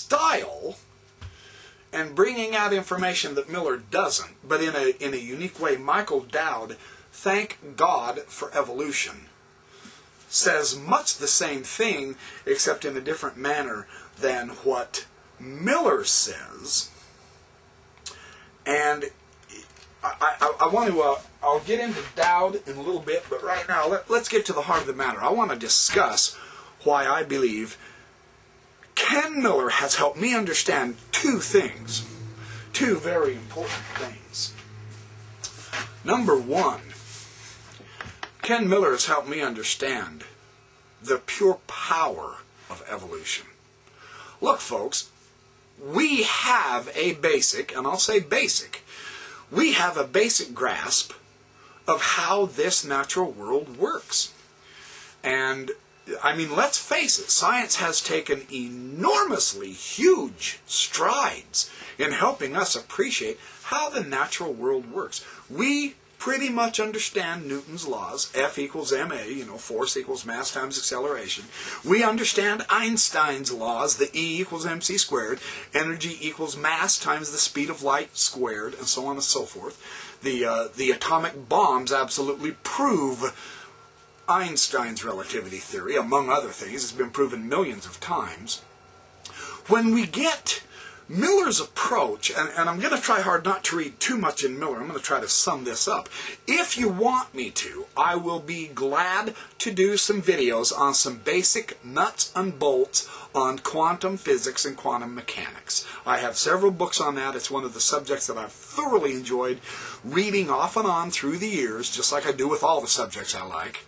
style and bringing out information that Miller doesn't, but in a unique way. Michael Dowd, Thank God for Evolution, says much the same thing, except in a different manner than what Miller says. And I want to, I'll get into Dowd in a little bit, but right now let's get to the heart of the matter. I want to discuss why I believe Ken Miller has helped me understand two things, two very important things. Number one, Ken Miller has helped me understand the pure power of evolution. Look, folks, we have a basic, and I'll say basic, we have a basic grasp of how this natural world works. And, I mean, let's face it, science has taken enormously huge strides in helping us appreciate how the natural world works. We pretty much understand Newton's laws, F equals ma, force equals mass times acceleration. We understand Einstein's laws, the E equals mc squared, energy equals mass times the speed of light squared, and so on and so forth. The atomic bombs absolutely prove Einstein's relativity theory, among other things. It's been proven millions of times. When we get Miller's approach, and I'm going to try hard not to read too much in Miller. I'm going to try to sum this up. If you want me to, I will be glad to do some videos on some basic nuts and bolts on quantum physics and quantum mechanics. I have several books on that. It's one of the subjects that I've thoroughly enjoyed reading off and on through the years, just like I do with all the subjects I like.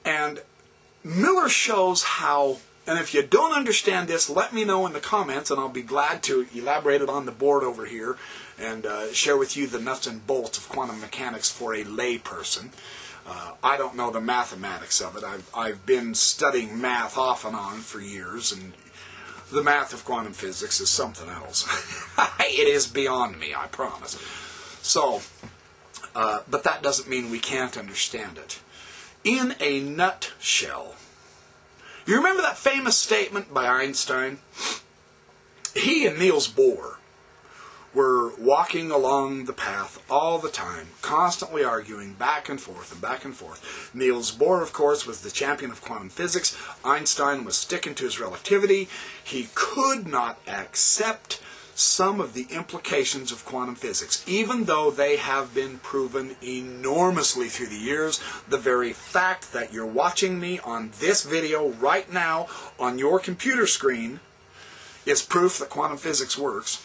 And Miller shows how, and if you don't understand this, let me know in the comments, and I'll be glad to elaborate it on the board over here and share with you the nuts and bolts of quantum mechanics for a lay person. I don't know the mathematics of it. I've been studying math off and on for years, and the math of quantum physics is something else. It is beyond me, I promise. So, but that doesn't mean we can't understand it. In a nutshell, you remember that famous statement by Einstein? He and Niels Bohr were walking along the path all the time, constantly arguing back and forth and back and forth. Niels Bohr, of course, was the champion of quantum physics. Einstein was sticking to his relativity. He could not accept some of the implications of quantum physics, even though they have been proven enormously through the years. The very fact that you're watching me on this video right now on your computer screen is proof that quantum physics works.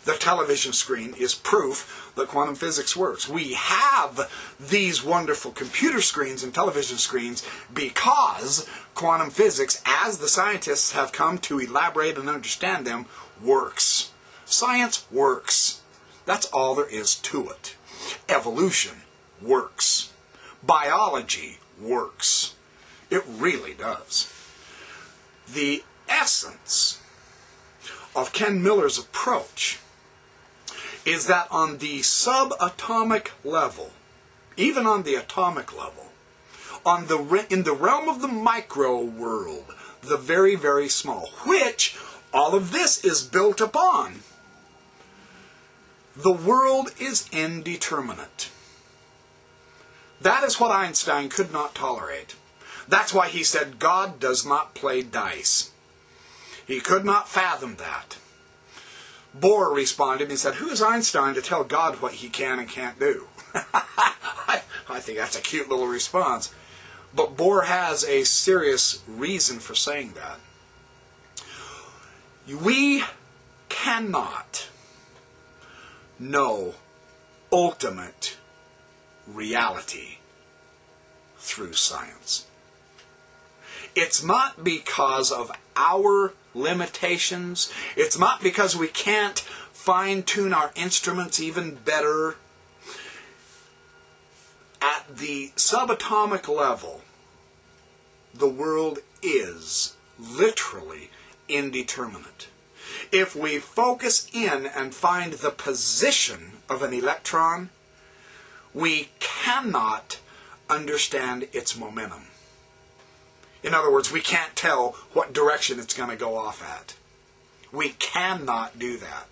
The television screen is proof that quantum physics works. We have these wonderful computer screens and television screens because quantum physics, as the scientists have come to elaborate and understand them, works. Science works. That's all there is to it. Evolution works. Biology works. It really does. The essence of Ken Miller's approach is that on the subatomic level, even on the atomic level, in the realm of the micro world, the very, very small, which all of this is built upon, the world is indeterminate. That is what Einstein could not tolerate. That's why he said God does not play dice. He could not fathom that. Bohr responded and said, who is Einstein to tell God what he can and can't do? I think that's a cute little response. But Bohr has a serious reason for saying that. We cannot know ultimate reality through science. It's not because of our limitations. It's not because we can't fine-tune our instruments even better. At the subatomic level, the world is literally indeterminate. If we focus in and find the position of an electron, we cannot understand its momentum. In other words, we can't tell what direction it's going to go off at. We cannot do that.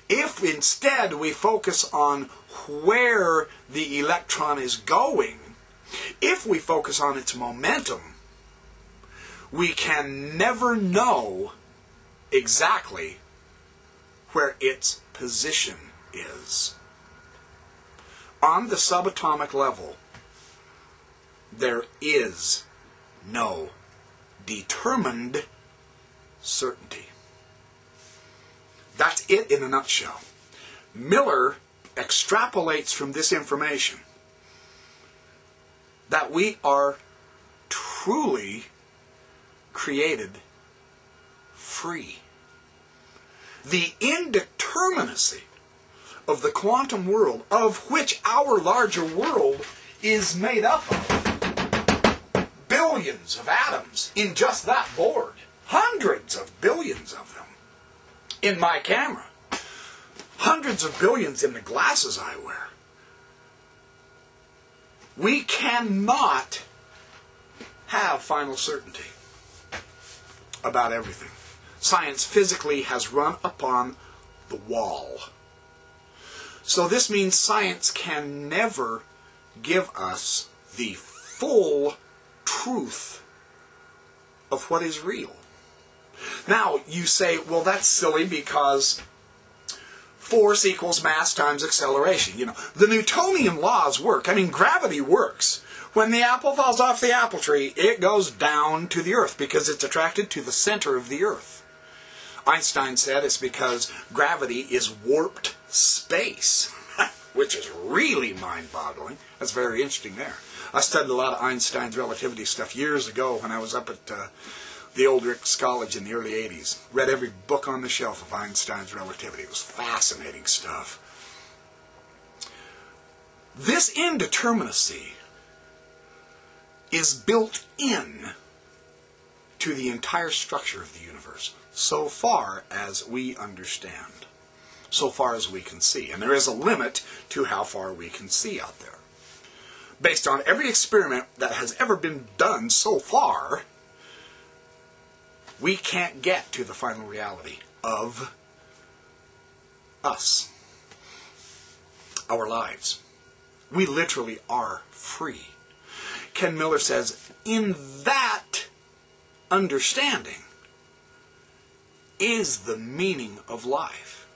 If instead we focus on where the electron is going, if we focus on its momentum, we can never know exactly where its position is. On the subatomic level, there is no determined certainty. That's it in a nutshell. Miller extrapolates from this information that we are truly created free. The indeterminacy of the quantum world, of which our larger world is made up of billions of atoms in just that board, hundreds of billions of them in my camera, hundreds of billions in the glasses I wear. We cannot have final certainty about everything. Science physically has run upon the wall. So this means science can never give us the full truth of what is real. Now, you say, well, that's silly because force equals mass times acceleration. You know, the Newtonian laws work. I mean, gravity works. When the apple falls off the apple tree, it goes down to the earth because it's attracted to the center of the earth. Einstein said it's because gravity is warped space, which is really mind-boggling. That's very interesting there. I studied a lot of Einstein's relativity stuff years ago when I was up at the old Rick's College in the early 80s. Read every book on the shelf of Einstein's relativity. It was fascinating stuff. This indeterminacy is built in to the entire structure of the universe, so far as we understand, so far as we can see. And there is a limit to how far we can see out there. Based on every experiment that has ever been done so far, we can't get to the final reality of us, our lives. We literally are free. Ken Miller says, in that understanding is the meaning of life.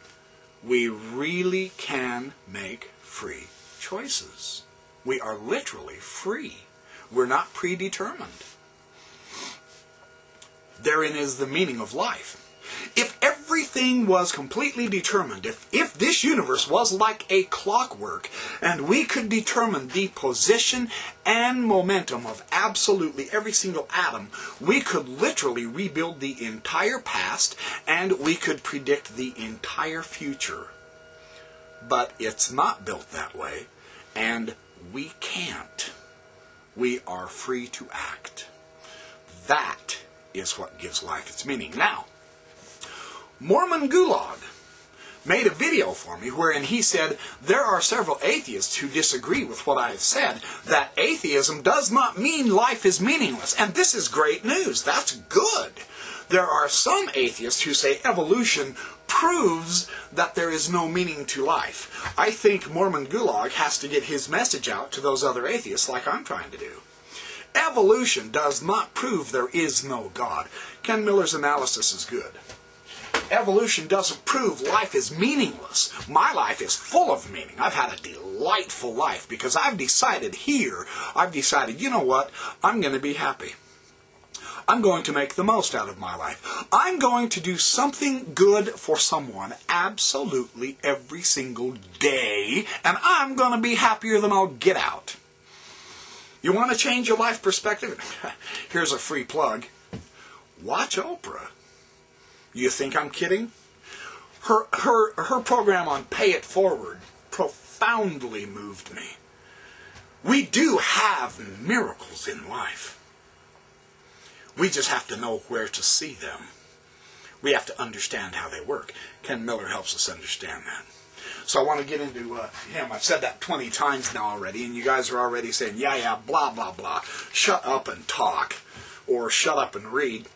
We really can make free choices. We are literally free. We're not predetermined. Therein is the meaning of life. If everything was completely determined, if this universe was like a clockwork, and we could determine the position and momentum of absolutely every single atom, we could literally rebuild the entire past, and we could predict the entire future. But it's not built that way, and we can't. We are free to act. That is what gives life its meaning. Now, Mormon Gulag made a video for me wherein he said there are several atheists who disagree with what I have said, that atheism does not mean life is meaningless. And this is great news. That's good. There are some atheists who say evolution proves that there is no meaning to life. I think Mormon Gulag has to get his message out to those other atheists like I'm trying to do. Evolution does not prove there is no God. Ken Miller's analysis is good. Evolution doesn't prove life is meaningless. My life is full of meaning. I've had a delightful life because I've decided, you know what? I'm going to be happy. I'm going to make the most out of my life. I'm going to do something good for someone absolutely every single day, and I'm going to be happier than I'll get out. You want to change your life perspective? Here's a free plug. Watch Oprah. You think I'm kidding? Her program on Pay It Forward profoundly moved me. We do have miracles in life. We just have to know where to see them. We have to understand how they work. Ken Miller helps us understand that. So I want to get into him. I've said that 20 times now already, and you guys are already saying, yeah, blah, blah, blah. Shut up and talk. Or shut up and read.